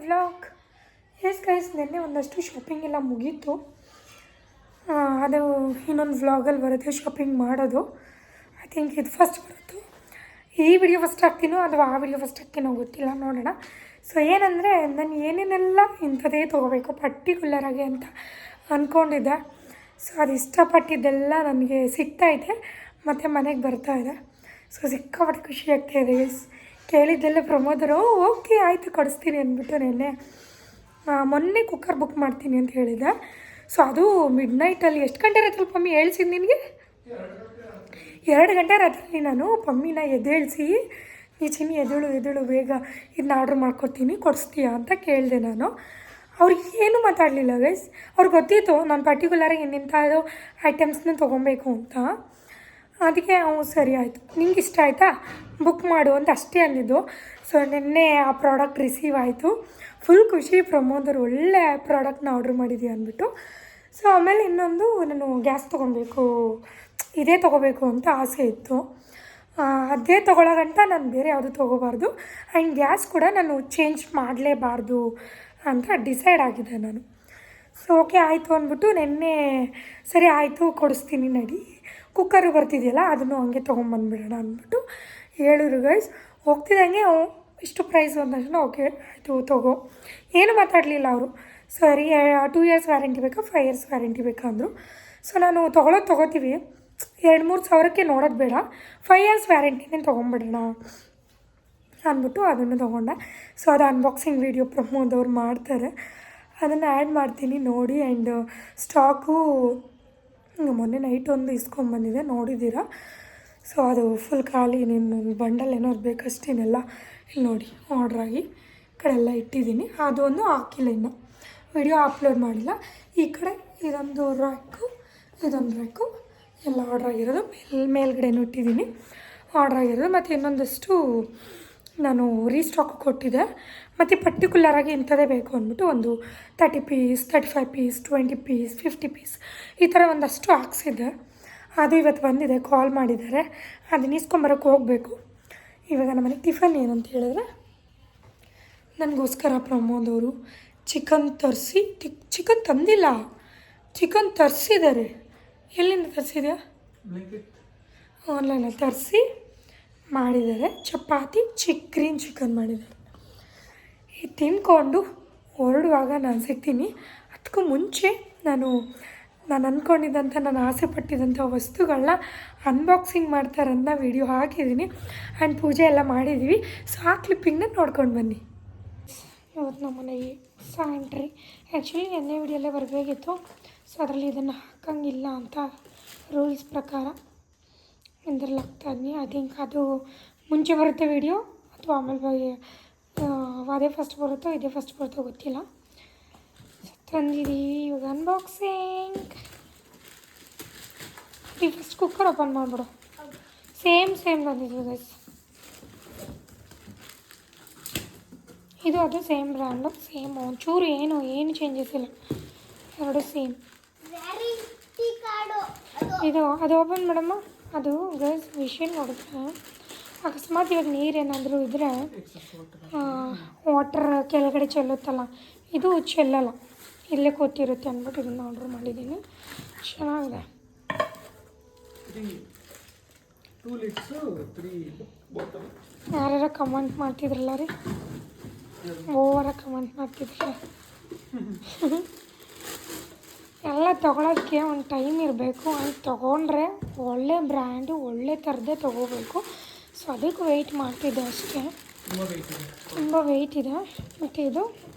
Vlog. Yes guys, ನಿನ್ನೆ ಒಂದಷ್ಟು shopping ಎಲ್ಲ ಮುಗೀತು. ಅದು ಇನ್ನೊಂದು ವ್ಲಾಗಲ್ಲಿ ಬರುತ್ತೆ ಶಾಪಿಂಗ್ ಮಾಡೋದು. ಐ ಥಿಂಕ್ ಇದು ಫಸ್ಟ್ ಬರುತ್ತೆ. ಈ ವಿಡಿಯೋ ಫಸ್ಟ್ ಹಾಕ್ತೀನೋ ಅಥವಾ ಆ ವಿಡಿಯೋ ಫಸ್ಟ್ ಹಾಕ್ತೀನೋ ಗೊತ್ತಿಲ್ಲ, ನೋಡೋಣ. ಸೊ ಏನಂದರೆ, ನಾನು ಏನೇನೆಲ್ಲ ಇಂಥದ್ದೇ ತೊಗೋಬೇಕು ಪರ್ಟಿಕ್ಯುಲರಾಗಿ ಅಂತ ಅಂದ್ಕೊಂಡಿದ್ದೆ. ಸೊ ಅದು ಇಷ್ಟಪಟ್ಟಿದ್ದೆಲ್ಲ ನನಗೆ ಸಿಗ್ತಾಯಿದೆ ಮತ್ತು ಮನೆಗೆ ಬರ್ತಾಯಿದೆ. ಸೊ ಸಿಕ್ಕಾಪಟ್ಟೆ ಖುಷಿ ಆಗ್ತಾಯಿದೆ ಗೈಸ್. ಕೇಳಿದ್ದೆಲ್ಲ ಪ್ರಮೋದರು ಓಕೆ ಆಯಿತು ಕೊಡಿಸ್ತೀನಿ ಅಂದ್ಬಿಟ್ಟು ಮೊನ್ನೆ ಕುಕ್ಕರ್ ಬುಕ್ ಮಾಡ್ತೀನಿ ಅಂತ ಹೇಳಿದ್ದೆ. ಸೊ ಅದು ಮಿಡ್ ನೈಟಲ್ಲಿ ಎಷ್ಟು ಗಂಟೆ ರಾತ್ರಿ ಪಮ್ಮಿ ಹೇಳ್ಸಿದ್ದು ನಿನಗೆ? 2 ಗಂಟೆ ರಾತ್ರಿ ನಾನು ಪಮ್ಮಿನ ಎದ್ದೇಳಿಸಿ, ನೀ ಚಿನ್ನಿ ಎದ್ದೇಳು ಬೇಗ ಇದನ್ನ ಆರ್ಡ್ರ್ ಮಾಡ್ಕೊತೀನಿ ಕೊಡಿಸ್ತೀಯಾ ಅಂತ ಕೇಳಿದೆ ನಾನು. ಅವ್ರಿಗೆ ಏನೂ ಮಾತಾಡಲಿಲ್ಲ ಗೈಸ್. ಅವ್ರಿಗೆ ಗೊತ್ತಿತ್ತು ನಾನು ಪರ್ಟಿಕ್ಯುಲರಾಗಿ ಇನ್ನಿಂಥದ್ದು ಐಟಮ್ಸ್ನ ತೊಗೊಬೇಕು ಅಂತ. ಅದಕ್ಕೆ ಸರಿ ಆಯಿತು, ನಿಂಗೆ ಇಷ್ಟ ಆಯಿತಾ ಬುಕ್ ಮಾಡು ಅಂತ ಅಷ್ಟೇ ಅಂದಿದ್ದು. ಸೊ ನಿನ್ನೆ ಆ ಪ್ರಾಡಕ್ಟ್ ರಿಸೀವ್ ಆಯಿತು. ಫುಲ್ ಖುಷಿ, ಪ್ರಮೋದರು ಒಳ್ಳೆ ಪ್ರಾಡಕ್ಟ್ನ ಆರ್ಡ್ರ್ ಮಾಡಿದ್ದೀವಿ ಅಂದ್ಬಿಟ್ಟು. ಸೊ ಆಮೇಲೆ ಇನ್ನೊಂದು, ನಾನು ಗ್ಯಾಸ್ ತೊಗೊಬೇಕು, ಇದೇ ತೊಗೋಬೇಕು ಅಂತ ಆಸೆ ಇತ್ತು. ಅದೇ ತೊಗೊಳಗಂಟ ನಾನು ಬೇರೆ ಯಾವುದು ತೊಗೋಬಾರ್ದು. ಆ್ಯಂಡ್ ಗ್ಯಾಸ್ ಕೂಡ ನಾನು ಚೇಂಜ್ ಮಾಡಲೇಬಾರ್ದು ಅಂತ ಡಿಸೈಡ್ ಆಗಿದೆ ನಾನು. ಸೊ ಓಕೆ ಆಯಿತು ಅಂದ್ಬಿಟ್ಟು ನಿನ್ನೆ ಸರಿ ಆಯಿತು ಕೊಡಿಸ್ತೀನಿ ನಡಿ, ಕುಕ್ಕರು ಬರ್ತಿದೆಯಲ್ಲ ಅದನ್ನು ಹಂಗೆ ತೊಗೊಂಬಂದ್ಬಿಡೋಣ ಅಂದ್ಬಿಟ್ಟು ಹೇಳಿದ್ರು ಗೈಸ್. ಹೋಗ್ತಿದ್ದಂಗೆ ಇಷ್ಟು ಪ್ರೈಸು ಅಂದ ತಕ್ಷಣ ಓಕೆ ಆಯಿತು ತೊಗೋ, ಏನು ಮಾತಾಡಲಿಲ್ಲ ಅವರು. ಸರಿ 2 ಇಯರ್ಸ್ ವ್ಯಾರಂಟಿ ಬೇಕಾ 5 ಇಯರ್ಸ್ ವ್ಯಾರಂಟಿ ಬೇಕಾ ಅಂದರು. ಸೊ ನಾನು ತೊಗೋತೀವಿ, 2-3 ಸಾವಿರಕ್ಕೆ ನೋಡೋದು ಬೇಡ, 5 ಇಯರ್ಸ್ ವ್ಯಾರಂಟಿನೇ ತೊಗೊಂಬಿಡೋಣ ಅಂದ್ಬಿಟ್ಟು ಅದನ್ನು ತೊಗೊಂಡೆ. ಸೊ ಅದು ಅನ್ಬಾಕ್ಸಿಂಗ್ ವೀಡಿಯೋ ಪ್ರಮೋದವ್ರು ಮಾಡ್ತಾರೆ, ಅದನ್ನು ಆ್ಯಡ್ ಮಾಡ್ತೀನಿ ನೋಡಿ. ಆ್ಯಂಡ್ ಸ್ಟಾಕು ಮೊನ್ನೆ ನೈಟ್ ಒಂದು ಇಸ್ಕೊಂಬಂದಿದೆ, ನೋಡಿದ್ದೀರಾ. ಸೊ ಅದು ಫುಲ್ ಖಾಲಿ, ನೀನು ಬಂಡಲ್ ಏನಾದ್ರು ಬೇಕಷ್ಟೇನೆಲ್ಲ ಇಲ್ಲಿ ನೋಡಿ ಆರ್ಡ್ರಾಗಿ ಕಡೆ ಎಲ್ಲ ಇಟ್ಟಿದ್ದೀನಿ. ಅದೊಂದು ಹಾಕಿಲ್ಲ, ಇನ್ನು ವಿಡಿಯೋ ಅಪ್ಲೋಡ್ ಮಾಡಿಲ್ಲ. ಈ ಕಡೆ ಇದೊಂದು ರ್ಯಾಕು ಎಲ್ಲ ಆರ್ಡ್ರ್ ಆಗಿರೋದು, ಮೇಲ್ಗಡೆನೂ ಇಟ್ಟಿದ್ದೀನಿ ಆರ್ಡ್ರ್ ಆಗಿರೋದು. ಮತ್ತು ಇನ್ನೊಂದಷ್ಟು ನಾನು ರೀಸ್ಟಾಕ್ ಕೊಟ್ಟಿದ್ದೆ, ಮತ್ತು ಪರ್ಟಿಕ್ಯುಲರಾಗಿ ಇಂಥದ್ದೇ ಬೇಕು ಅಂದ್ಬಿಟ್ಟು ಒಂದು 30 ಪೀಸ್ 35 ಪೀಸ್ 20 ಪೀಸ್ 50 ಪೀಸ್ ಈ ಥರ ಒಂದಷ್ಟು ಹಾಕ್ಸಿದ್ದೆ. ಅದು ಇವತ್ತು ಬಂದಿದೆ, ಕಾಲ್ ಮಾಡಿದ್ದಾರೆ, ಅದನ್ನ ಇಸ್ಕೊಂಬರೋಕ್ಕೆ ಹೋಗಬೇಕು. ಇವಾಗ ನಮ್ಮನೆ ಟಿಫನ್ ಏನಂತ ಹೇಳಿದ್ರೆ, ನನಗೋಸ್ಕರ ಪ್ರಮೋದವರು ಚಿಕನ್ ತಂದಿಲ್ಲ, ಚಿಕನ್ ತರಿಸಿದ್ದಾರೆ. ಎಲ್ಲಿಂದ ತರಿಸಿದ್ಯಾ? ಆನ್ಲೈನಲ್ಲಿ ತರಿಸಿ ಮಾಡಿದ್ದಾರೆ. ಚಪಾತಿ ಗ್ರೀನ್ ಚಿಕನ್ ಮಾಡಿದ್ದಾರೆ. ಇದು ತಿಂದ್ಕೊಂಡು ಹೊರಡುವಾಗ ನಾನು ಸಿಗ್ತೀನಿ. ಅದಕ್ಕೂ ಮುಂಚೆ ನಾನು ಅಂದ್ಕೊಂಡಿದ್ದಂಥ, ನಾನು ಆಸೆ ಪಟ್ಟಿದ್ದಂಥ ವಸ್ತುಗಳನ್ನ ಅನ್ಬಾಕ್ಸಿಂಗ್ ಮಾಡ್ತಾರನ್ನ ವೀಡಿಯೋ ಹಾಕಿದ್ದೀನಿ. ಆ್ಯಂಡ್ ಪೂಜೆ ಎಲ್ಲ ಮಾಡಿದ್ದೀವಿ. ಸೊ ಆ ಕ್ಲಿಪ್ಪಿಂಗ್ನ ನೋಡ್ಕೊಂಡು ಬನ್ನಿ. ಇವತ್ತು ನಮ್ಮ ಮನೆಗೆ ಸ್ಯಾಂಟ್ರಿ ಆ್ಯಕ್ಚುಲಿ ಎಣ್ಣೆ ವಿಡಿಯೋಲ್ಲೇ ಬರಬೇಕಿತ್ತು. ಸೊ ಅದರಲ್ಲಿ ಇದನ್ನು ಹಾಕಂಗಿಲ್ಲ ಅಂತ ರೂಲ್ಸ್ ಪ್ರಕಾರ ಇದರಲ್ಲಿ ಹಾಕ್ತಾಯಿದ್ನಿ. ಐ ಥಿಂಕ್ ಅದು ಮುಂಚೆ ಬರುತ್ತೆ ವೀಡಿಯೋ ಅಥವಾ ಆಮೇಲೆ ಅದೇ ಫಸ್ಟ್ ಬರುತ್ತೋ ಇದೇ ಫಸ್ಟ್ ಬರುತ್ತೋ ಗೊತ್ತಿಲ್ಲ. ತಂದಿದ್ದೀವಿ ಇವಾಗ ಅನ್ಬಾಕ್ಸಿಂಗ್. ಈ ಫಸ್ಟ್ ಕುಕ್ಕರ್ ಓಪನ್ ಮಾಡಿಬಿಡು. ಸೇಮ್ ತಂದಿದ್ದೀವಿ ಗೈಸ್. ಇದು ಅದು ಸೇಮ್ ಬ್ರ್ಯಾಂಡು, ಸೇಮ್, ಒಂಚೂರು ಏನು ಚೇಂಜಸ್ ಇಲ್ಲ, ಎರಡು ಸೇಮ್. ಅದು ಓಪನ್ ಮಾಡಮ್ಮ. ಅದು ಗೈಸ್ ವಿಷನ್ ನೋಡಿದ್ರೆ ಅಕಸ್ಮಾತ್ ಇವಾಗ ನೀರೇನಾದರೂ ಇದ್ದರೆ ವಾಟರ್ ಕೆಳಗಡೆ ಚೆಲ್ಲುತ್ತಲ್ಲ, ಇದು ಚೆಲ್ಲಲ್ಲ, ಇಲ್ಲೇ ಕೂತಿರುತ್ತೆ ಅಂದ್ಬಿಟ್ಟು ಇದನ್ನು ಆರ್ಡ್ರ್ ಮಾಡಿದ್ದೀನಿ. ಚೆನ್ನಾಗಿದೆ. ಯಾರ್ಯಾರ ಕಮೆಂಟ್ ಮಾಡ್ತಿದ್ರಲ್ಲ ರೀ, ಓವರಾಗಿ ಕಮೆಂಟ್ ಮಾಡ್ತಿದ್ರೆ. ಎಲ್ಲ ತೊಗೊಳೋಕ್ಕೆ ಒಂದು ಟೈಮ್ ಇರಬೇಕು. ಅದು ತೊಗೊಂಡ್ರೆ ಒಳ್ಳೆ ಬ್ರ್ಯಾಂಡು ಒಳ್ಳೆ ಥರದ್ದೇ ತೊಗೋಬೇಕು. ಸೊ ಅದಕ್ಕೆ ವೆಯ್ಟ್ ಮಾಡ್ತಿದ್ದೆ ಅಷ್ಟೇ, ತುಂಬ ವೆಯ್ಟ್ ಇದೆ. ಮತ್ತು ಇದು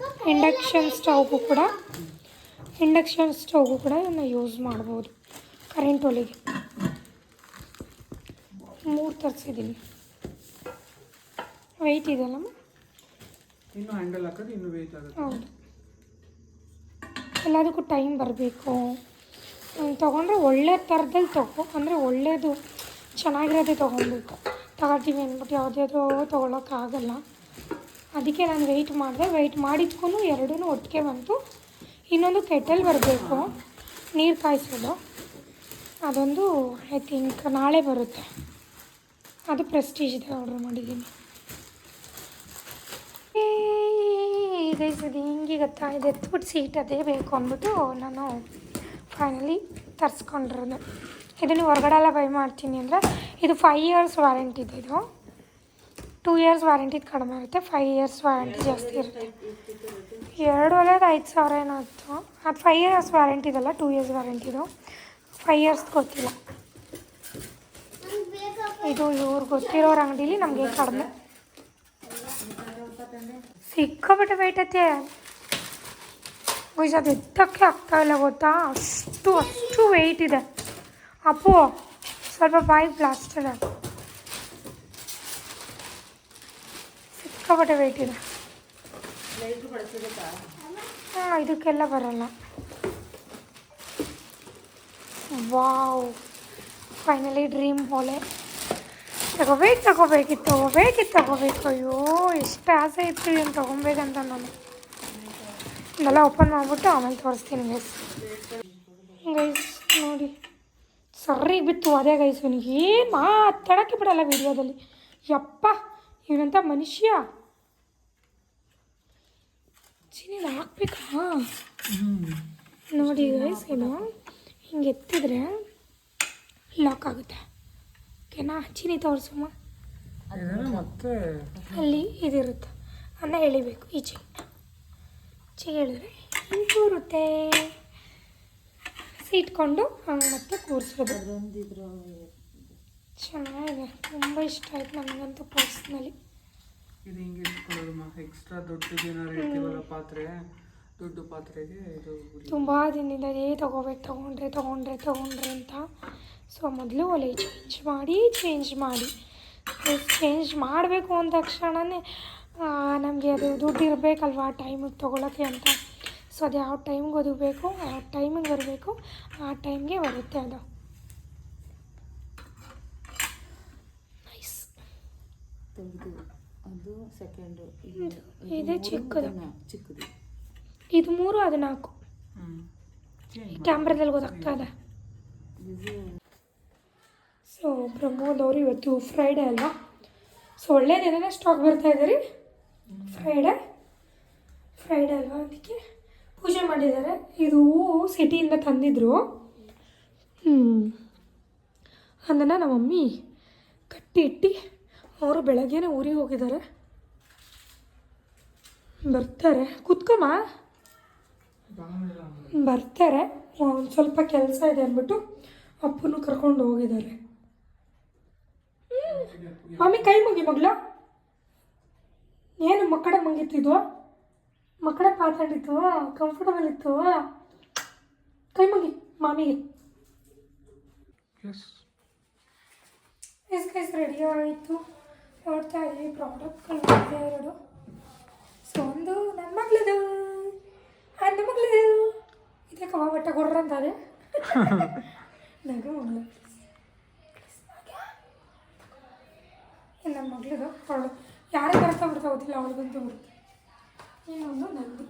ಇಂಡಕ್ಷನ್ ಸ್ಟವ್ಗೂ ಕೂಡ ಇದನ್ನು ಯೂಸ್ ಮಾಡ್ಬೋದು. ಕರೆಂಟ್ ಒಲೆಗೆ 3 ತರಿಸಿದ್ದೀನಿ. ವೆಯ್ಟ್ ಇದೆಯಲ್ಲಮ್ಮ, ಇನ್ನು ಹ್ಯಾಂಡಲ್ ಹಾಕೋದು ಇನ್ನೂ ವೆಯ್ಟ್ ಆಗುತ್ತೆ. ಹೌದು, ಎಲ್ಲದಕ್ಕೂ ಟೈಮ್ ಬರಬೇಕು. ತೊಗೊಂಡ್ರೆ ಒಳ್ಳೆ ಥರದಲ್ಲಿ ಅಂದರೆ ಒಳ್ಳೆಯದು ಚೆನ್ನಾಗಿರೋದೇ ತೊಗೊಬೇಕು. ತಗೊಳ್ತೀವಿ ಅಂದ್ಬಿಟ್ಟು ಯಾವುದ್ಯಾವುದೋ ತೊಗೊಳಕ್ಕಾಗಲ್ಲ. ಅದಕ್ಕೆ ನಾನು ವೆಯ್ಟ್ ಮಾಡಿದ್ಕೂ ಎರಡೂ ಒಟ್ಟಿಗೆ ಬಂತು. ಇನ್ನೊಂದು ಕೆಟಲ್ ಬರಬೇಕು, ನೀರು ಕಾಯಿಸೋದು, ಅದೊಂದು ಐ ಥಿಂಕ್ ನಾಳೆ ಬರುತ್ತೆ. ಅದು ಪ್ರೆಸ್ಟೀಜ್ದೆ ಆರ್ಡ್ರ್ ಮಾಡಿದ್ದೀನಿ. ಗೈಸ್ ಇದು ಹಿಂಗೆ ಗೊತ್ತಾ, ಇದು ಎತ್ಬಿಟ್ಟು ಸೀಟ್ ಅದೇ ಬೇಕು ಅಂದ್ಬಿಟ್ಟು ನಾನು ಫೈನಲಿ ತರಿಸ್ಕೊಂಡಿರೋದು. ಇದು ನೀವು ಹೊರಗಡೆ ಎಲ್ಲ ಬೈ ಮಾಡ್ತೀನಿ ಅಂದರೆ ಇದು 5 ಇಯರ್ಸ್ ವಾರಂಟಿ ಇದೆ. ಇದು 2 ಇಯರ್ಸ್ ವಾರಂಟಿದು ಕಡಿಮೆ ಇರುತ್ತೆ, 5 ಇಯರ್ಸ್ ವಾರಂಟಿ ಜಾಸ್ತಿ ಇರುತ್ತೆ. 2 ಒಲೆದು 5,000 ಏನೋ ಇತ್ತು. ಅದು 5 ಇಯರ್ಸ್ ವಾರಂಟಿ ಇದಲ್ಲ, 2 ಇಯರ್ಸ್ ವಾರಂಟಿದು. 5 ಇಯರ್ಸ್ ಗೊತ್ತಿಲ್ಲ. ಇದು ಇವ್ರು ಗೊತ್ತಿರೋರ ಅಂಗಡೀಲಿ ನಮಗೆ ಕಡಿಮೆ. ಸಿಕ್ಕಾಪಟ್ಟೆ ವೆಯ್ಟ್ ಐತೆ ಗೈಸ್, ಅದು ಎತ್ತಕ್ಕೆ ಆಗ್ತಾಯಿಲ್ಲ ಗೊತ್ತಾ, ಅಷ್ಟು ವೆಯ್ಟ್ ಇದೆ. ಅಪ್ಪು ಸ್ವಲ್ಪ ಬಾಯಿ ಪ್ಲಾಸ್ಟರ್, ಸಿಕ್ಕಾಪಟ್ಟೆ ವೆಯ್ಟ್ ಇದೆ. ಹಾಂ, ಇದಕ್ಕೆಲ್ಲ ಬರಲ್ಲ. ವಾವ್, ಫೈನಲಿ ಡ್ರೀಮ್ ಒಲೆ ತಗೋಬೇಕಿತ್ತು. ಅಯ್ಯೋ ಎಷ್ಟು ಆಸೆ ಇತ್ತು ಇದನ್ನು ತೊಗೊಬೇಕಂತ. ನಾನು ಇದೆಲ್ಲ ಓಪನ್ ಮಾಡಿಬಿಟ್ಟು ಆಮೇಲೆ ತೋರಿಸ್ತೀನಿ ಗೈಸ್. ನೋಡಿ ಸರಿ ಬಿತ್ತು ಅದೇ ಗೈಸ್. ಇವನಿಗೆ ಏನು ಮಾತಾಡೋಕ್ಕೆ ಬಿಡಲ್ಲ ವಿಡಿಯೋದಲ್ಲಿ. ಯಪ್ಪ, ಇವನಂತ ಮನುಷ್ಯ. ಚಿನ್ನ ಹಾಕ್ಬೇಕಾ? ನೋಡಿ ಗೈಸ್, ಇದು ಹಿಂಗೆ ಎತ್ತಿದ್ರೆ ಲಾಕ್ ಆಗುತ್ತೆ. ಓಕೆನಾ? ಚಿನಿ ತೋರಿಸಮ್ಮ. ಮತ್ತೆ ಅಲ್ಲಿ ಇದಿರುತ್ತೆ, ಅನ್ನ ಎಳಿಬೇಕು ಈಚೆ ಹೇಳಿದ್ರೆ ಹಿಂಗೆ ಸೀಟ್ಕೊಂಡು ಹಂಗೆ ಮತ್ತೆ ಕೂರಿಸೋದು. ಚೆನ್ನಾಗಿದೆ, ತುಂಬ ಇಷ್ಟ ಆಯ್ತು ನನಗಂತೂ ಪರ್ಸ್ನಲಿ. ಇದು ಹಿಂಗೆ ಇಟ್ಕೊಳ್ಳೋದು ಎಕ್ಸ್ಟ್ರಾ ದೊಡ್ಡದು ಏನಾದ್ರು ಇರ್ತೀವಲ್ಲ ಪಾತ್ರೆ, ದೊಡ್ಡ ಪಾತ್ರೆಗೆ ಇದು ತುಂಬ ದಿನದಿಂದ ತಗೊಂಡ್ರೆ ಅಂತ. ಸೊ ಮೊದಲು ಒಲೆ ಚೇಂಜ್ ಮಾಡಬೇಕು ಅಂದ ತಕ್ಷಣವೇ ನಮಗೆ ಅದು ದುಡ್ಡು ಇರಬೇಕಲ್ವ ಆ ಟೈಮಿಗೆ ತೊಗೊಳಕ್ಕೆ ಅಂತ. ಸೊ ಅದು ಯಾವ ಟೈಮಿಗೆ ಒದಗಬೇಕು, ಯಾವ ಟೈಮಿಗೆ ಬರಬೇಕು, ಆ ಟೈಮ್ಗೆ ಬರುತ್ತೆ ಅದು. ನೈಸ್. ಅದು ಸೆಕೆಂಡು, ಇದು ಚಿಕ್ಕದು. ಇದು 3, ಅದು 4. ಕ್ಯಾಮ್ರಾದಲ್ಲಿ ಗೊತ್ತಾಗ್ತಾ ಇದೆ. ಸೊ ಪ್ರಮೋದ್ ಅವರು ಇವತ್ತು ಫ್ರೈಡೇ ಅಲ್ವಾ, ಸೊ ಒಳ್ಳೇದೇನೇ ಸ್ಟಾಕ್ ಬರ್ತಾ ಇದೆ ರೀ. ಫ್ರೈಡೇ ಅಲ್ವಾ, ಅದಕ್ಕೆ ಪೂಜೆ ಮಾಡಿದ್ದಾರೆ. ಇದು ಸಿಟಿಯಿಂದ ತಂದಿದ್ರು. ಅದನ್ನು ನಮ್ಮ ಮಮ್ಮಿ ಕಟ್ಟಿ ಅವರು ಬೆಳಗ್ಗೆನೇ ಊರಿಗೆ ಹೋಗಿದ್ದಾರೆ. ಬರ್ತಾರೆ, ಕುತ್ಕೊಮ್ಮ. ಬರ್ತಾರೆ, ಒಂದು ಸ್ವಲ್ಪ ಕೆಲಸ ಇದೆ ಅಂದ್ಬಿಟ್ಟು ಅಪ್ಪನೂ ಕರ್ಕೊಂಡು ಹೋಗಿದ್ದಾರೆ. ಮಮ್ಮಿ ಕೈ ಮುಗಿ ಮಗಳ. ಏನು ಮಕ್ಕಳ ಮಂಗಿತ್ತಿದ್ವು, ಮಕ್ಕಳ ಪಾತಾಡಿತ್ತು, ಕಂಫರ್ಟಬಲ್ ಇತ್ತು. ಕೈ ಮುಗಿ ಮಾಮಿಗೆ. ಎಸ್ ರೆಡಿ ಆಯಿತು. ನೋಡ್ತಾ ಇದ್ದೀವಿ ಪ್ರಾಡಕ್ಟ್ಗಳು 2. ಸೊ ಒಂದು ನನ್ನ ಮಗಳದು, ಇದೇ ಕವ ಬಟ್ಟೆ ಕೊಡ್ರಂತಾರೆ ನಗ ಮಗಳು. ನನ್ನ ಮಗಳದು ಅವಳು ಯಾರೇ ಬರ್ತಾ ಗೊತ್ತಿಲ್ಲ, ಅವಳಿಗಂತೂ ಬರುತ್ತೆ. ಇನ್ನೊಂದು ನಂದು.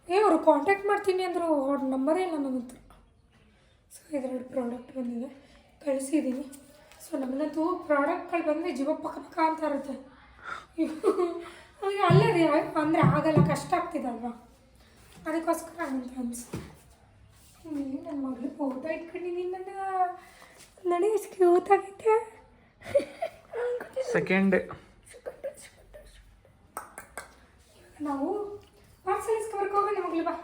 ಅವರು ಕಾಂಟ್ಯಾಕ್ಟ್ ಮಾಡ್ತೀನಿ ಅಂದರು, ಅವ್ರ ನಂಬರೇ ಇಲ್ಲ ನನ್ನ ಹತ್ರ. ಸೊ 2 ಪ್ರಾಡಕ್ಟ್ ಬಂದಿದೆ, ಕಳಿಸಿದ್ದೀನಿ. ಸೊ ನಮಗಂತೂ ಪ್ರಾಡಕ್ಟ್ಗಳು ಬಂದರೆ ಜೀವ ಪಕ್ಕ ಅಂತ ಇರುತ್ತೆ. ಅಲ್ಲೇ ರೀ, ಅಂದರೆ ಆಗಲ್ಲ, ಕಷ್ಟ ಆಗ್ತಿದಲ್ವ, ಅದಕ್ಕೋಸ್ಕರ ಅಂತ ಅನಿಸ್ತು. ನನ್ನ ಮಗಳು ಫೋಟೋ ಇಟ್ಕೊಂಡಿದ್ದೀನಿ. ನನಗೆ ಎಷ್ಟು ಕ್ಯೂಟ್ ಆಗೈತೆ. ಸೆಕೆಂಡ್ ನಾವು ಪಾರ್ಸಲ್ ಇಸ್ಕೊಬರ್ಕ ಹೋಗೋಣ ಮಗಳು. ಬಾ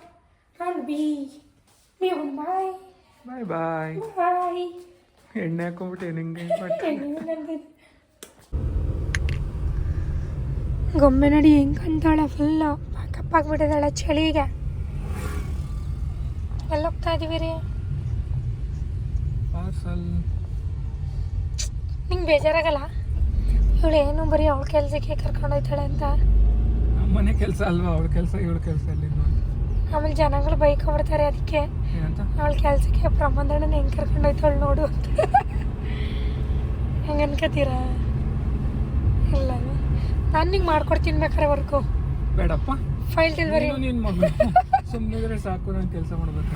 ರೌಂಡ್ ಬಿ ಹೋಗೋಣ. ಬಾಯ್. ಎಣ್ಣೆ ಹಾಕೊಂಡ್ಬಿಟ್ಟು ನಿಂಗೆ ಗೊಂಬೆ ನಡಿ ಹೆಂಗೆ ಅಂತಾಳೆ, ಫುಲ್ಲು ಕಪ್ಪಾಗ್ಬಿಟ್ಟಿದ್ದಾಳೆ ಚಳಿಗೆ. ಎಲ್ಲೋಗ್ತಾ ಇದ್ದೀವಿ ರೀ? ಪಾರ್ಸಲ್. ನಿಂಗೆ ಬೇಜಾರಾಗಲ್ಲ ಇವಳು ಏನು ಬರೀ ಅವಳ ಕೆಲಸಕ್ಕೆ ಕರ್ಕೊಂಡೋಗ್ತಾಳೆ ಅಂತ? ಮನೆ ಕೆಲಸ ಅಲ್ವಾ, ಅವಳ ಕೆಲಸ ಇವಳ ಕೆಲಸ ಅಲ್ಲಿ. ಆಮೇಲೆ ಜನಗಳು ಬೈಕೊಂಡ್ಬಿಡ್ತಾರೆ, ಅದಕ್ಕೆ ಅವಳ ಕೆಲಸಕ್ಕೆ ಪ್ರಬಂಧನ ಹೆಂಗೆ ಕರ್ಕೊಂಡೋಯ್ತಾಳೆ ನೋಡು ಅಂತ. ಹೆಂಗೆ ಅನ್ಕೋತೀರಾ? ಇಲ್ಲ, ನಾನು ನಿಂಗೆ ಮಾಡ್ಕೊಡ್ತೀನಿ ಬೇಕಾರೆ ವರ್ಕು. ಬೇಡಪ್ಪ, ಫೈಲ್ ಡೆಲಿವರಿ. ನಿನ್ನ ಮಗಳು ಸುಮ್ಮನೆ ಸಾಕು, ನಾನು ಕೆಲಸ ಮಾಡ್ಬೇಕು.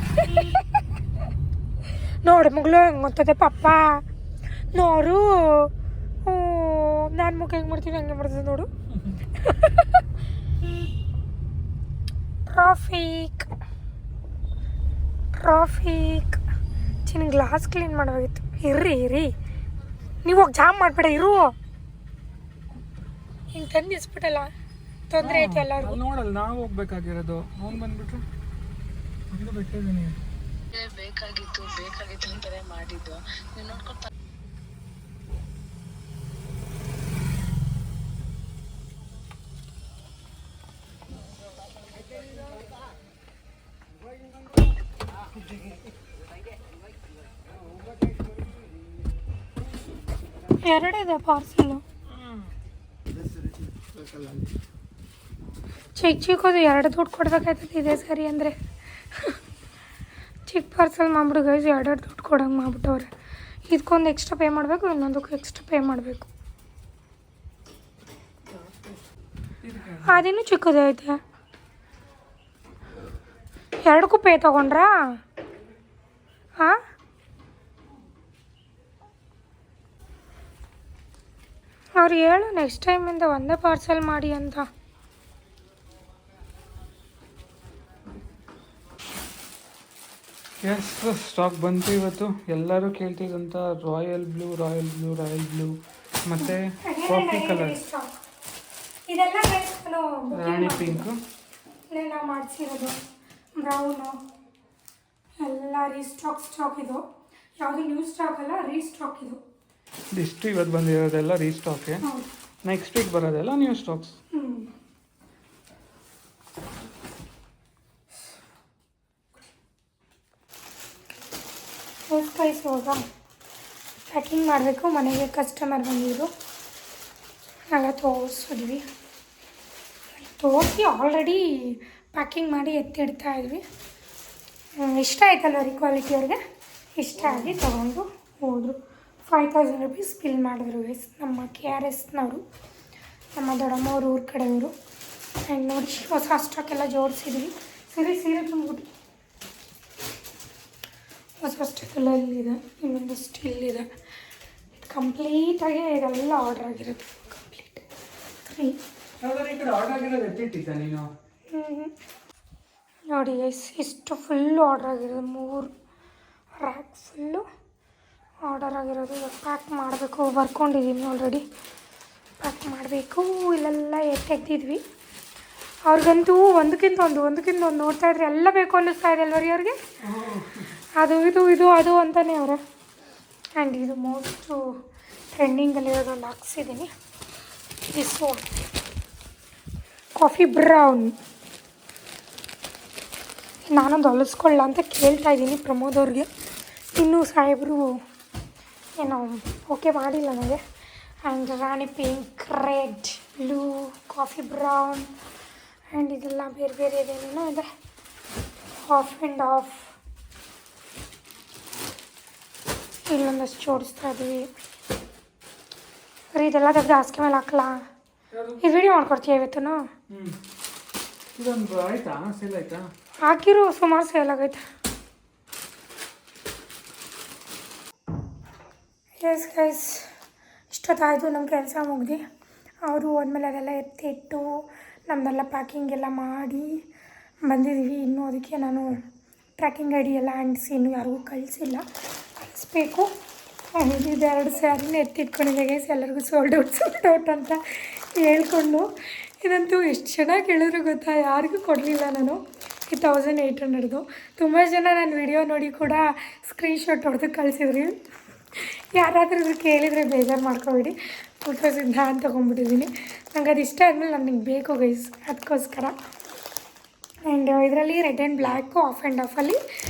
ನೋಡು ಮಗಳು ಹೆಂಗೆ ಗೊತ್ತದೆ ಪಪ್ಪ, ನೋಡು ನಾನು ಮುಖ ಹೆಂಗೆ ಮಾಡ್ತೀವಿ ಹಂಗೆ ಮಾಡ್ತದೆ ನೋಡು. ಟ್ರಾಫಿಕ್ ಚಿನ್ನ ಗ್ಲಾಸ್ ಕ್ಲೀನ್ ಮಾಡಬೇಕಿತ್ತು. ಇರ್ರಿ ನೀವು ಹೋಗಿ ಜಾಮ್ ಮಾಡಬೇಡ, ಇರು. ಹಿಂಗೆ ತಂದಿಸ್ಬಿಟ್ಟಲ್ಲ, ತೊಂದರೆ ಐತೆ ಎಲ್ಲರಿಗೂ. ನೋಡಲ್ಲ, ನಾವು ಹೋಗ್ಬೇಕಾಗಿರೋದು. ಅವ್ನು ಬಂದ್ಬಿಟ್ರು ಇದು ಬಿಟ್ಟಿದ್ದೀನಿ. ಬೇಕಾಗಿತ್ತು ಅಂತಾನೆ ಮಾಡಿದ್ದು. ನೀವು ನೋಡ್ಕೊಂಡು ಎರಡಿದೆ ಪಾರ್ಸೆಲು. ಚಿಕ್ಕದು 2 ದುಡ್ಡು ಕೊಡ್ಬೇಕಾಯ್ತದೆ. ಇದೆ ಸರಿ ಅಂದರೆ ಚಿಕ್ಕ ಪಾರ್ಸೆಲ್ ಮಾಡ್ಬಿಡು ಗೈಸ್. 2 ದುಡ್ಡು ಕೊಡೋಂಗೆ ಮಾಡ್ಬಿಟ್ಟವ್ರೆ. ಇದಕ್ಕೊಂದು ಎಕ್ಸ್ಟ್ರಾ ಪೇ ಮಾಡಬೇಕು, ಇನ್ನೊಂದಕ್ಕೂ ಎಕ್ಸ್ಟ್ರಾ ಪೇ ಮಾಡಬೇಕು. ಅದೇನು ಚಿಕ್ಕದೇ ಐತೆ. 2ಕ್ಕೂ ಪೇ ತೊಗೊಂಡ್ರಾ? ಹಾಂ, ಅವ್ರು ಹೇಳು ನೆಕ್ಸ್ಟ್ ಟೈಮಿಂದ ಒಂದೇ ಪಾರ್ಸೆಲ್ ಮಾಡಿ ಅಂತ. ಎಸ್, ಸ್ಟಾಕ್ ಬಂತು ಇವತ್ತು. ಎಲ್ಲರೂ ಕೇಳ್ತಿದ್ದಂಥ ರಾಯಲ್ ಬ್ಲೂ ಮತ್ತು ಕಾಫಿ ಕಲರ್, ಇದೆಲ್ಲ ರಾಣಿ ಪಿಂಕು ನಾವು ಮಾಡಿಸಿರೋದು ಬ್ರೌನು ಎಲ್ಲ ಸ್ಟಾಕ್ ಇದು. ಯಾವುದು ನ್ಯೂ ಸ್ಟಾಕ್ ಅಲ್ಲ, ರೀಸ್ಟಾಕ್ ಇದು. ಇಷ್ಟು ಇವತ್ತು ಬಂದಿರೋದೆಲ್ಲ ರೀಸ್ಟಾಕೆ. ನೆಕ್ಸ್ಟ್ ವೀಕ್ ಬರೋದೆಲ್ಲ ನ್ಯೂ ಸ್ಟಾಕ್ಸ್. ಇವಾಗ ಪ್ಯಾಕಿಂಗ್ ಮಾಡಬೇಕು. ಮನೆಗೆ ಕಸ್ಟಮರ್ ಬಂದಿದ್ರು, ಎಲ್ಲ ತೋರಿಸಿದ್ವಿ. ತೋರಿಸಿ ಆಲ್ರೆಡಿ ಪ್ಯಾಕಿಂಗ್ ಮಾಡಿ ಎತ್ತಿಡ್ತಾ ಇದ್ವಿ. ಇಷ್ಟ ಆಯ್ತಲ್ವ ರೀ ಕ್ವಾಲಿಟಿ ಅವ್ರಿಗೆ. ಇಷ್ಟ ಆಗಿ ತೊಗೊಂಡು ಹೋದರು. 5000 ರುಪೀಸ್ ಬಿಲ್ ಮಾಡಿದ್ರು ಗೈಸ್. ನಮ್ಮ KRSನವರು, ನಮ್ಮ ದೊಡ್ಡಮ್ಮವ್ರ ಊರ ಕಡೆಯವರು. ಆ್ಯಂಡ್ ನೋಡಿ ಹೊಸ ಸ್ಟಾಕೆಲ್ಲ ಜೋಡಿಸಿದ್ವಿ. ಸೀರೆ ತುಂಬಿಬಿಟ್ಟು ಹೊಸ ಸ್ಟಾಕೆಲ್ಲ ಇಲ್ಲಿದೆ, ಇನ್ನೊಂದಷ್ಟು ಇಲ್ಲಿದೆ. ಕಂಪ್ಲೀಟಾಗಿ ಇದೆಲ್ಲ ಆರ್ಡ್ರ್ ಆಗಿರೋದು. ಕಂಪ್ಲೀಟ್ 3 ನೋಡಿ ಗೈಸ್, ಇಷ್ಟು ಫುಲ್ಲು ಆರ್ಡ್ರ್ ಆಗಿರೋದು. 3 ರ್ಯಾಕ್ ಫುಲ್ಲು ಆರ್ಡರ್ ಆಗಿರೋದು. ಇವಾಗ ಪ್ಯಾಕ್ ಮಾಡಬೇಕು. ಬರ್ಕೊಂಡಿದ್ದೀನಿ ಆಲ್ರೆಡಿ. ಪ್ಯಾಕ್ ಮಾಡಬೇಕು. ಇಲ್ಲೆಲ್ಲ ತೆಗ್ದಿದ್ವಿ. ಅವ್ರಿಗಂತೂ ಒಂದಕ್ಕಿಂತ ಒಂದು ನೋಡ್ತಾ ಇದ್ರೆ ಎಲ್ಲ ಬೇಕು ಅನ್ನಿಸ್ತಾ ಇದೆ ಅಲ್ವರಿ ಅವ್ರಿಗೆ. ಅದು ಇದು ಅದು ಅಂತಲೇ ಅವರ. ಆ್ಯಂಡ್ ಇದು ಮೋಸ್ಟು ಟ್ರೆಂಡಿಂಗಲ್ಲಿರೋದೊಂದು ಹಾಕ್ಸಿದ್ದೀನಿ. This one coffee brown. ನಾನೊಂದು ಹೊಲಿಸ್ಕೊಳ್ಳ ಅಂತ ಕೇಳ್ತಾ ಇದ್ದೀನಿ ಪ್ರಮೋದ್ ಅವ್ರಿಗೆ. ಇನ್ನೂ ಸಾಹೇಬರು ಏನೋ ಓಕೆ ಮಾಡಿಲ್ಲ ನನಗೆ. And Rani pink, red, blue, coffee brown and ಇದೆಲ್ಲ ಬೇರೆ ಏನೇನೋ ಇದೆ. ಆಫ್ ಆ್ಯಂಡ್ ಆಫ್ ಇಲ್ಲೊಂದಷ್ಟು ಜೋಡಿಸ್ತಾ ಇದ್ದೀವಿ. ಸರಿ, ಇದೆಲ್ಲ ತೆಗೆದು ಹಾಸಿಗೆ ಮೇಲೆ ಹಾಕಲಾ? ಇದು ವಿಡಿಯೋ ಮಾಡ್ಕೊಡ್ತೀಯ ಇವತ್ತು? ಇದೊಂದು ಆಯ್ತಾ, ಸೇಲ್ ಆಯ್ತಾ? ಹಾಕಿರೋ ಸುಮಾರು ಸೇಲ್ ಆಗೈತೆ. ಎಸ್ ಗೈಸ್, ಇಷ್ಟೊತ್ತಾಯಿತು ನಮ್ಮ ಕೆಲಸ ಮುಗ್ದು. ಅವರು ಹೋದ್ಮೇಲೆ ಅದೆಲ್ಲ ಎತ್ತಿಟ್ಟು ನಮ್ಮದೆಲ್ಲ ಪ್ಯಾಕಿಂಗ್ ಎಲ್ಲ ಮಾಡಿ ಬಂದಿದ್ದೀವಿ. ಇನ್ನೂ ಅದಕ್ಕೆ ನಾನು ಟ್ರ್ಯಾಕಿಂಗ್ ಐ ಡಿ ಎಲ್ಲ ಅಂಟಿಸಿ ಇನ್ನೂ ಯಾರಿಗೂ ಕಳಿಸಿಲ್ಲ, ಕಳಿಸ್ಬೇಕು. ಇದು 2 ಸ್ಯಾರಿನ ಎತ್ತಿಟ್ಕೊಂಡಿದ್ದೆ ಗೈಸ್. ಎಲ್ಲರಿಗೂ ಸೋಲ್ಡ್ ಔಟ್ ಅಂತ ಹೇಳ್ಕೊಂಡು. ಇದಂತೂ ಎಷ್ಟು ಚೆನ್ನಾಗಿ ಹೇಳಿದ್ರು ಗೊತ್ತಾ, ಯಾರಿಗೂ ಕೊಡಲಿಲ್ಲ ನಾನು. ಈ 1800. ತುಂಬ ಜನ ನನ್ನ ವಿಡಿಯೋ ನೋಡಿ ಕೂಡ ಸ್ಕ್ರೀನ್ಶಾಟ್ ಹೊಡೆದು ಕಳಿಸಿದ್ರಿ. ಯಾರಾದರೂ ಇದ್ರು ಕೇಳಿದರೆ ಬೇಜಾರು ಮಾಡ್ಕೊಬೇಡಿ. ಫೋಟೋಸಿಂದ ಅಂತ ತೊಗೊಂಡ್ಬಿಟ್ಟಿದ್ದೀನಿ. ನಂಗೆ ಅದು ಇಷ್ಟ ಆದಮೇಲೆ ನನಗೆ ಬೇಕು ಗೈಸ್, ಅದಕ್ಕೋಸ್ಕರ. ಆ್ಯಂಡ್ ಇದರಲ್ಲಿ red and black, off and ಆಫಲ್ಲಿ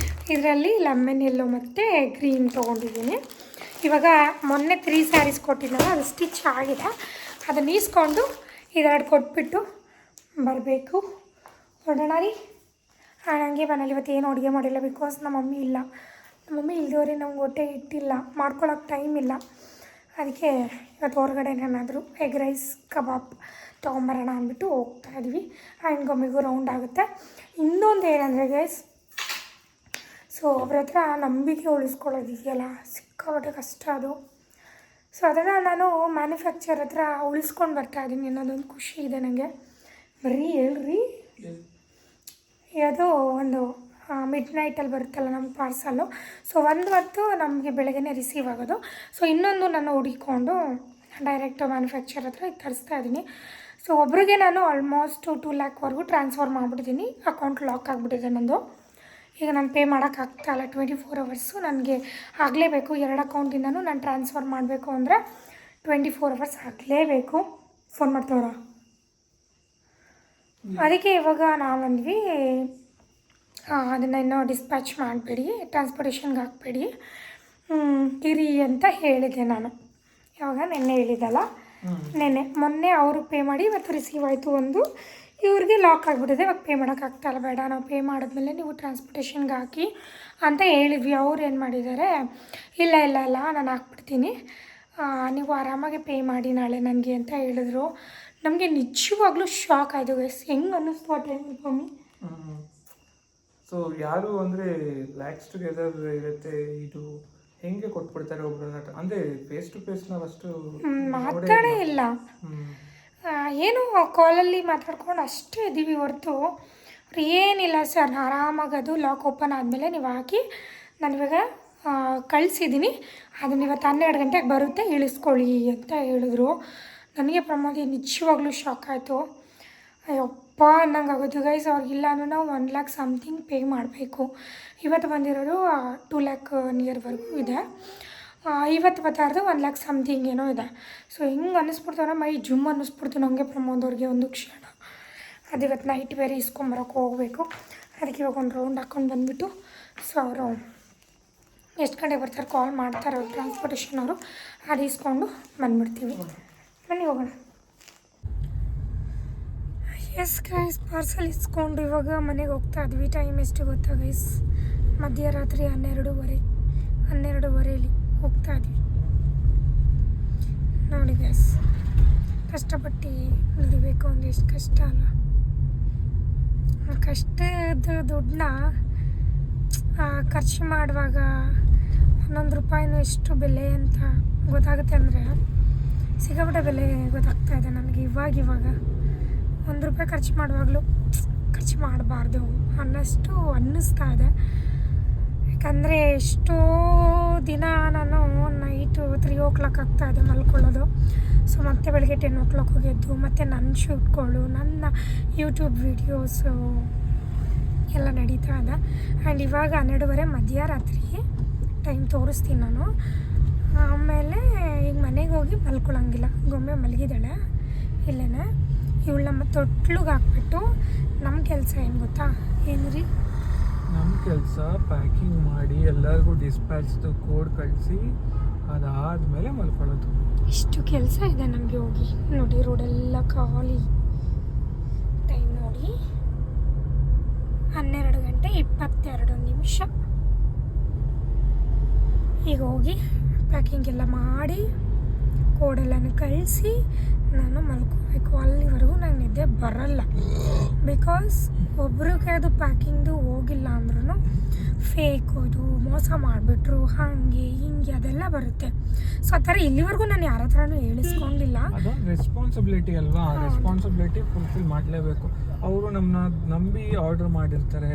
ಇದರಲ್ಲಿ ಲೆಮನ್ ಯೆಲ್ಲೋ ಮತ್ತು ಗ್ರೀನ್ ತೊಗೊಂಡಿದ್ದೀನಿ. ಇವಾಗ ಮೊನ್ನೆ 3 ಸ್ಯಾರೀಸ್ ಕೊಟ್ಟಿದ್ದಲ್ಲ, ಅದು ಸ್ಟಿಚ್ ಆಗಿದೆ. ಅದನ್ನು ಈಸ್ಕೊಂಡು 2 ಕೊಟ್ಬಿಟ್ಟು ಬರಬೇಕು. ಹೊರಡೋಣ ರೀ. ಹಂಗೆ ಮನೇಲಿ ಇವತ್ತು ಏನು ಅಡುಗೆ ಮಾಡಿಲ್ಲ, ಬಿಕಾಸ್ ನಮ್ಮ ಮಮ್ಮಿ ಇಲ್ಲ. ನಮ್ಮ ಮಮ್ಮಿ ಇಲ್ದವ್ರೆ ನಮ್ಗೆ ಹೊಟ್ಟೆ ಇಟ್ಟಿಲ್ಲ, ಮಾಡ್ಕೊಳಕ್ಕೆ ಟೈಮ್ ಇಲ್ಲ. ಅದಕ್ಕೆ ಇವತ್ತು ಹೊರಗಡೆ ಏನಾದರೂ ಎಗ್ ರೈಸ್, ಕಬಾಬ್ ತೊಗೊಂಬರೋಣ ಅಂದ್ಬಿಟ್ಟು ಹೋಗ್ತಾಯಿದ್ವಿ. ಆ್ಯಂಡ್ ಗೊಮ್ಮಿಗೂ ರೌಂಡ್ ಆಗುತ್ತೆ. ಇನ್ನೊಂದು ಏನಂದರೆ ಗೈಸ್, ಸೊ ಅವ್ರ ಹತ್ರ ನಂಬಿಕೆ ಉಳಿಸ್ಕೊಳ್ಳೋದಿದೆಯಲ್ಲ, ಸಿಕ್ಕಾಪಟ್ಟೆ ಕಷ್ಟ ಅದು. ಸೊ ಅದನ್ನು ನಾನು ಮ್ಯಾನುಫ್ಯಾಕ್ಚರ್ ಹತ್ರ ಉಳಿಸ್ಕೊಂಡು ಬರ್ತಾಯಿದ್ದೀನಿ ಅನ್ನೋದೊಂದು ಖುಷಿ ಇದೆ ನನಗೆ. ಬರೀ ಹೇಳ್ರಿ ಯಾವುದೋ ಒಂದು ಮಿಡ್ ನೈಟಲ್ಲಿ ಬರುತ್ತಲ್ಲ ನಮ್ಮ ಪಾರ್ಸಲ್ಲು. ಸೊ ಒಂದು ಹೊತ್ತು ನಮಗೆ ಬೆಳಗ್ಗೆ ರಿಸೀವ್ ಆಗೋದು. ಸೊ ಇನ್ನೊಂದು ನಾನು ಹುಡುಕೊಂಡು ಡೈರೆಕ್ಟ್ ಮ್ಯಾನುಫ್ಯಾಕ್ಚರ್ ಹತ್ರ ತರಿಸ್ತಾ ಇದ್ದೀನಿ. ಸೊ ಒಬ್ರಿಗೆ ನಾನು ಆಲ್ಮೋಸ್ಟ್ 2 ಲ್ಯಾಕ್ವರೆಗೂ ಟ್ರಾನ್ಸ್ಫರ್ ಮಾಡಿಬಿಟ್ಟಿದ್ದೀನಿ. ಅಕೌಂಟ್ ಲಾಕ್ ಆಗಿಬಿಟ್ಟಿದೆ ನಂದು. ಈಗ ನಾನು ಪೇ ಮಾಡೋಕ್ಕಾಗ್ತಾಯಿಲ್ಲ. 24 ಅವರ್ಸು ನನಗೆ ಆಗಲೇಬೇಕು. 2 ಅಕೌಂಟಿಂದನೂ ನಾನು ಟ್ರಾನ್ಸ್ಫರ್ ಮಾಡಬೇಕು ಅಂದರೆ 24 ಅವರ್ಸ್ ಆಗಲೇಬೇಕು. ಫೋನ್ ಮಾಡ್ತವ್ರ. ಅದಕ್ಕೆ ಇವಾಗ ನಾವಂದ್ವಿ ಅದನ್ನು ಇನ್ನೂ ಡಿಸ್ಪ್ಯಾಚ್ ಮಾಡಬೇಡಿ, ಟ್ರಾನ್ಸ್ಪೋರ್ಟೇಷನ್ಗೆ ಹಾಕಬೇಡಿ ಇರಿ ಅಂತ ಹೇಳಿದೆ ನಾನು. ಯಾವಾಗ ನೆನ್ನೆ ಹೇಳಿದ್ದಲ್ಲ, ಮೊನ್ನೆ ಅವರು ಪೇ ಮಾಡಿ ಇವತ್ತು ರಿಸೀವ್ ಆಯಿತು. ಒಂದು ಇವ್ರಿಗೆ ಲಾಕ್ ಆಗಿಬಿಟ್ಟಿದೆ. ಇವಾಗ ಪೇ ಮಾಡೋಕ್ಕಾಗ್ತಾಯಿಲ್ಲ, ಬೇಡ ನಾವು ಪೇ ಮಾಡಿದ್ಮೇಲೆ ನೀವು ಟ್ರಾನ್ಸ್ಪೋರ್ಟೇಷನ್ಗೆ ಹಾಕಿ ಅಂತ ಹೇಳಿದ್ವಿ. ಅವ್ರು ಏನು ಮಾಡಿದ್ದಾರೆ, ಇಲ್ಲ ನಾನು ಹಾಕ್ಬಿಡ್ತೀನಿ, ನೀವು ಆರಾಮಾಗಿ ಪೇ ಮಾಡಿ ನಾಳೆ ನನಗೆ ಅಂತ ಹೇಳಿದ್ರು. ನಮಗೆ ನಿಜವಾಗ್ಲೂ ಶಾಕ್ ಆಯಿತು ಗೈಸ್. ಹೆಂಗೆ ಅನ್ನಿಸ್ತು ಆ ಟೈಮ್ ಮಮ್ಮಿ. ಸೊ ಯಾರು ಅಂದರೆ ಲ್ಯಾಕ್ಸ್ ಟುಗೆದರ್ ಇರುತ್ತೆ, ಇದು ಹೆಂಗೆ ಕೊಟ್ಬಿಡ್ತಾರೆ ಒಬ್ಬರನ್ನ ಅಂದರೆ ಫೇಸ್ ಟು ಫೇಸ್ ನಾವು ಅಷ್ಟು ಮಾತಾಡೇ ಇಲ್ಲ. ಏನು ಕಾಲಲ್ಲಿ ಮಾತಾಡ್ಕೊಂಡು ಅಷ್ಟೇ ಇದ್ದೀವಿ ಹೊರತು ಏನಿಲ್ಲ ಸರ್, ಆರಾಮಾಗಿ ಅದು ಲಾಕ್ ಓಪನ್ ಆದಮೇಲೆ ನೀವು ಹಾಕಿ ನಾನಿವಾಗ ಕಳಿಸಿದ್ದೀನಿ, ಅದನ್ನ ಇವತ್ತು 12 ಗಂಟೆಗೆ ಬರುತ್ತೆ, ಇಳಿಸ್ಕೊಳ್ಳಿ ಅಂತ ಹೇಳಿದ್ರು. ನನಗೆ ಪ್ರಮೋದಿ ನಿಜವಾಗ್ಲೂ ಶಾಕ್ ಆಯಿತು. ಅಯ್ಯಪ್ಪ ಅನ್ನಂಗೆ ಆಗೋದು ಗೈಸ್. ಅವ್ರಿಗಿಲ್ಲ ಅಂದರೆ ನಾವು 1 ಲ್ಯಾಕ್ ಸಮಥಿಂಗ್ ಪೇ ಮಾಡಬೇಕು. ಇವತ್ತು ಬಂದಿರೋದು 2 ಲ್ಯಾಕ್ ನಿಯರ್ವರೆಗೂ ಇದೆ. ಇವತ್ತು ಬರ್ತಾಯಿರೋದು 1 ಲ್ಯಾಕ್ ಸಮಥಿಂಗ್ ಏನೋ ಇದೆ. ಸೊ ಹಿಂಗೆ ಅನ್ನಿಸ್ಬಿಡ್ತಾರ, ಮೈ ಜುಮ್ ಅನ್ನಿಸ್ಬಿಡ್ತು ನನಗೆ ಪ್ರಮೋದವ್ರಿಗೆ ಒಂದು ಕ್ಷಣ. ಅದು ಇವತ್ತು ನೈಟ್ ಬೇರೆ ಇಸ್ಕೊಂಬರೋಕೆ ಹೋಗಬೇಕು. ಅದಕ್ಕೆ ಇವಾಗ ಒಂದು ರೌಂಡ್ ಹಾಕ್ಕೊಂಡು ಬಂದುಬಿಟ್ಟು ಸೊ ಅವರು ಎಷ್ಟು ಗಂಟೆಗೆ ಬರ್ತಾರೆ ಕಾಲ್ ಮಾಡ್ತಾರೆ ಅವ್ರು ಟ್ರಾನ್ಸ್ಪೋರ್ಟೇಷನ್ ಅವರು, ಅದು ಇಸ್ಕೊಂಡು ಬಂದುಬಿಡ್ತೀವಿ. ಬನ್ನಿ ಹೋಗೋಣ. ಎಸ್ ಗೈಸ್, ಪಾರ್ಸಲ್ ಇಸ್ಕೊಂಡು ಇವಾಗ ಮನೆಗೆ ಹೋಗ್ತಾ ಇದ್ವಿ. ಟೈಮ್ ಎಷ್ಟು ಗೊತ್ತಾ ಗೈಸ್, ಮಧ್ಯರಾತ್ರಿ 12:30 ಹೋಗ್ತಾ ಇದ್ವಿ. ನೋಡಿ ಗೈಸ್, ಕಷ್ಟಪಟ್ಟು ದುಡಿಬೇಕು ಅಂದರೆ ಎಷ್ಟು ಕಷ್ಟ ಅಲ್ಲ. ಆ ಕಷ್ಟದ ದುಡ್ಡನ್ನ ಖರ್ಚು ಮಾಡುವಾಗ 11 ರೂಪಾಯಿನೂ ಎಷ್ಟು ಬೆಲೆ ಅಂತ ಗೊತ್ತಾಗುತ್ತೆ ಅಂದರೆ ಸಿಕ್ಕಾಪಟ್ಟೆ ಬೆಲೆ ಗೊತ್ತಾಗ್ತಾಯಿದೆ ನನಗೆ ಇವಾಗ 1 ರೂಪಾಯಿ ಖರ್ಚು ಮಾಡುವಾಗಲೂ ಖರ್ಚು ಮಾಡಬಾರ್ದು ಅನ್ನಷ್ಟು ಅನ್ನಿಸ್ತಾ ಇದೆ. ಯಾಕಂದರೆ ಎಷ್ಟೋ ದಿನ ನಾನು ನೈಟು 3 o'clock ಆಗ್ತಾಯಿದೆ ಮಲ್ಕೊಳ್ಳೋದು. ಸೊ ಮತ್ತೆ ಬೆಳಗ್ಗೆ 10 o'clock ಹೋಗಿದ್ದು, ಮತ್ತು ನನ್ನ ಶೂಟ್ಗಳು, ನನ್ನ ಯೂಟ್ಯೂಬ್ ವೀಡಿಯೋಸು ಎಲ್ಲ ನಡೀತಾ ಇದೆ. ಆ್ಯಂಡ್ ಇವಾಗ 12:30 ಮಧ್ಯರಾತ್ರಿ ಟೈಮ್ ತೋರಿಸ್ತೀನಿ ನಾನು. ಆಮೇಲೆ ಈಗ ಮನೆಗೆ ಹೋಗಿ ಮಲ್ಕೊಳ್ಳೋಂಗಿಲ್ಲ. ಗೊಂಬೆ ಮಲಗಿದ್ದಾಳೆ ಇಲ್ಲೇ, ಇವಳನ್ನ ತೊಟ್ಲಿಗೆ ಹಾಕ್ಬಿಟ್ಟು ನಮ್ಮ ಕೆಲಸ ಏನು ಗೊತ್ತಾ, ಏನು ರೀ, ನಮ್ಮ ಕೆಲಸ ಪ್ಯಾಕಿಂಗ್ ಮಾಡಿ ಎಲ್ಲರಿಗೂ ಡಿಸ್ಪ್ಯಾಚ್ದು ಕೋಡ್ ಕಳಿಸಿ ಅದಾದಮೇಲೆ ಮಲ್ಕೊಳ್ಳೋದು. ಇಷ್ಟು ಕೆಲಸ ಇದೆ ನಮಗೆ. ಹೋಗಿ ನೋಡಿ, ರೋಡೆಲ್ಲ ಖಾಲಿ. ಟೈಮ್ ನೋಡಿ 12:22. ಈಗ ಹೋಗಿ ಪ್ಯಾಕಿಂಗ್ ಎಲ್ಲ ಮಾಡಿ ಕೋಡೆಲ್ಲನೂ ಕಳಿಸಿ ನಾನು ಮಲ್ಕೋಬೇಕು. ಅಲ್ಲಿವರೆಗೂ ನಂಗೆ ನಿದ್ದೆ ಬರಲ್ಲ. ಬಿಕಾಸ್ ಒಬ್ರಿಗೆ ಅದು ಪ್ಯಾಕಿಂಗ್ದು ಹೋಗಿಲ್ಲ ಅಂದ್ರೂ ಫೇಕೋದು, ಮೋಸ ಮಾಡಿಬಿಟ್ರು, ಹಾಗೆ ಹಿಂಗೆ ಅದೆಲ್ಲ ಬರುತ್ತೆ. ಸೊ ಆ ಥರ ಇಲ್ಲಿವರೆಗೂ ನಾನು ಯಾರ ಹತ್ರನೂ ಹೇಳಿಸ್ಕೊಂಡಿಲ್ಲ. ಅದೊಂದು ರೆಸ್ಪಾನ್ಸಿಬಿಲಿಟಿ ಅಲ್ವಾ, ರೆಸ್ಪಾನ್ಸಿಬಿಲಿಟಿ ಫುಲ್ಫಿಲ್ ಮಾಡಲೇಬೇಕು. ಅವರು ನಮ್ಮನ್ನ ನಂಬಿ ಆರ್ಡರ್ ಮಾಡಿರ್ತಾರೆ,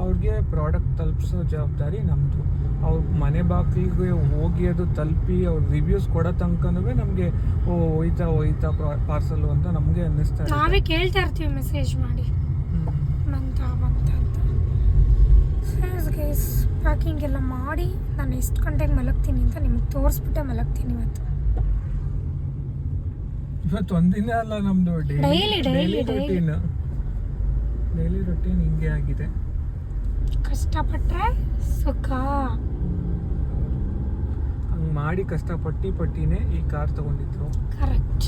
ಅವ್ರಿಗೆ ಪ್ರಾಡಕ್ಟ್ ತಲುಪಿಸೋ ಜವಾಬ್ದಾರಿ ನಮ್ಮದು. ಅವ್ರ ಮನೆ ಬಾಗಿಲಿಗೆ ಹೋಗಿ ಅದು ತಲುಪಿ ಅವ್ರು ರಿವ್ಯೂಸ್ ಕೊಡೋ ತನಕನೂ ನಮಗೆ ಹೋಯ್ತಾ ಪಾರ್ಸಲು ಅಂತ ನಮಗೆ ಅನ್ನಿಸ್ತಾ ಇದೆ. ನಾವೇ ಕೇಳ್ತಾ ಇರ್ತೀವಿ ಮೆಸೇಜ್ ಮಾಡಿ ಬಂತ ಅಂತ. ಗೈಸ್, ಪ್ಯಾಕಿಂಗ್ ಎಲ್ಲ ಮಾಡಿ ನಾನು ಎಷ್ಟು ಗಂಟೆಗೆ ಮಲಗ್ತೀನಿ ಅಂತ ನಿಮಗೆ ತೋರಿಸ್ಬಿಟ್ಟೆ ಮಲಗ್ತೀನಿ. ಇವತ್ತು ಒಂದಿನ ಅಲ್ಲ, ನಮ್ಮದು ಡೈಲಿ ರೊಟೀನ್ ಹಿಂಗೆ ಆಗಿದೆ. ಕಷ್ಟಪಟ್ಟರೆ ಸುಖ. ಹಂಗೆ ಮಾಡಿ ಕಷ್ಟಪಟ್ಟಿನೇ ಈ ಕಾರ್ ತಗೊಂಡಿದ್ರು. ಕರೆಕ್ಟ್.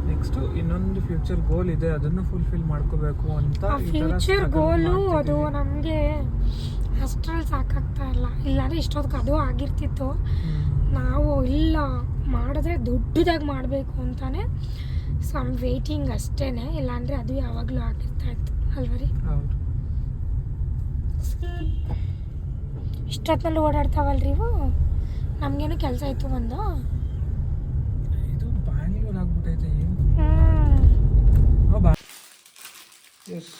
ನೆಕ್ಸ್ಟು ಇನ್ನೊಂದು ಫ್ಯೂಚರ್ ಗೋಲ್ ಇದೆ, ಅದನ್ನು ಫುಲ್ಫಿಲ್ ಮಾಡ್ಕೋಬೇಕು ಅಂತ. ಫ್ಯೂಚರ್ ಗೋಲು ಅದು ನಮಗೆ ಅಷ್ಟರಲ್ಲಿ ಸಾಕಾಗ್ತಾ ಇಲ್ಲ. ಇಲ್ಲಾಂದರೆ ಇಷ್ಟೊತ್ತಿಗೆ ಅದು ಆಗಿರ್ತಿತ್ತು. ನಾವು ಇಲ್ಲ ಮಾಡಿದ್ರೆ ದೊಡ್ಡದಾಗಿ ಮಾಡಬೇಕು ಅಂತಾನೆ ಸಮ್ ವೇಟಿಂಗ್ ಅಷ್ಟೇ. ಇಲ್ಲಾಂದರೆ ಅದು ಯಾವಾಗಲೂ ಆಗಿರ್ತಾ ಇತ್ತು ಅಲ್ವರಿ. ಹೌದು. ಇಷ್ಟೊತ್ತಿನಲ್ಲಿ ಓಡಾಡ್ತಾವಲ್ರಿ ಇವು. ನಮಗೇನು ಕೆಲಸ ಇತ್ತು ಒಂದು. ಇದು ಬ್ಯಾಂಗ್ಳೂರ್ ಆಗ್ಬಿಟ್ಟೈತೆ. ಎಸ್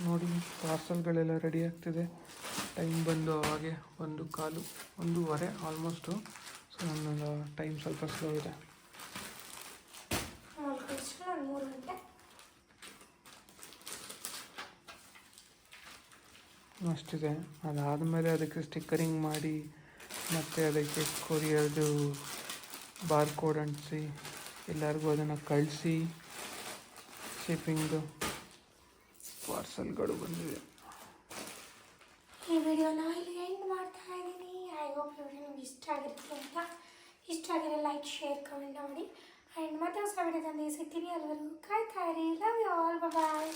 ನೋಡಿ ಪಾರ್ಸಲ್ಗಳೆಲ್ಲ ರೆಡಿ ಆಗ್ತಿದೆ. ಟೈಮ್ ಬಂದು ಅವಾಗೆ 1:15 1:15 ಆಲ್ಮೋಸ್ಟು. ಸೊ ನನ್ನ ಟೈಮ್ ಸ್ವಲ್ಪ ಸ್ಲೋ ಇದೆ. ನಾನು 3 ಗಂಟೆ. ಅಷ್ಟಿದೆ. ಅದಾದಮೇಲೆ ಅದಕ್ಕೆ ಸ್ಟಿಕ್ಕರಿಂಗ್ ಮಾಡಿ ಮತ್ತು ಅದಕ್ಕೆ ಕೊರಿಯರ್ದು ಬಾರ್ಕೋಡ್ ಅಂಟಿಸಿ ಎಲ್ಲರಿಗೂ ಅದನ್ನು ಕಳಿಸಿ ಶಿಪ್ಪಿಂಗ್ದು ಪಾರ್ಸಲ್ಗಳು ಬಂದಿವೆ. ಈ ವಿಡಿಯೋನ ಇಲ್ಲಿ ಎಂಡ್ ಮಾಡ್ತಾ ಇದ್ದೀನಿ. ಐ ಹೋಪ್ ಈ ವಿಡಿಯೋ ನಿಮ್ಗೆ ಇಷ್ಟ ಆಗಿರುತ್ತೆ ಅಂತ. ಇಷ್ಟ ಆಗಿರೋ ಲೈಕ್, ಶೇರ್, ಕಮೆಂಟ್ ಮಾಡಿ. ಆ್ಯಂಡ್ ಮತ್ತೆ ಹೊಸ ವಿಡಿಯೋದಲ್ಲಿ ಸಿಗ್ತೀನಿ. ಎಲ್ಲರಿಗೂ ಕಾಯ್ತಾ ಇರಿ. Love you all. ಬಾಯ್.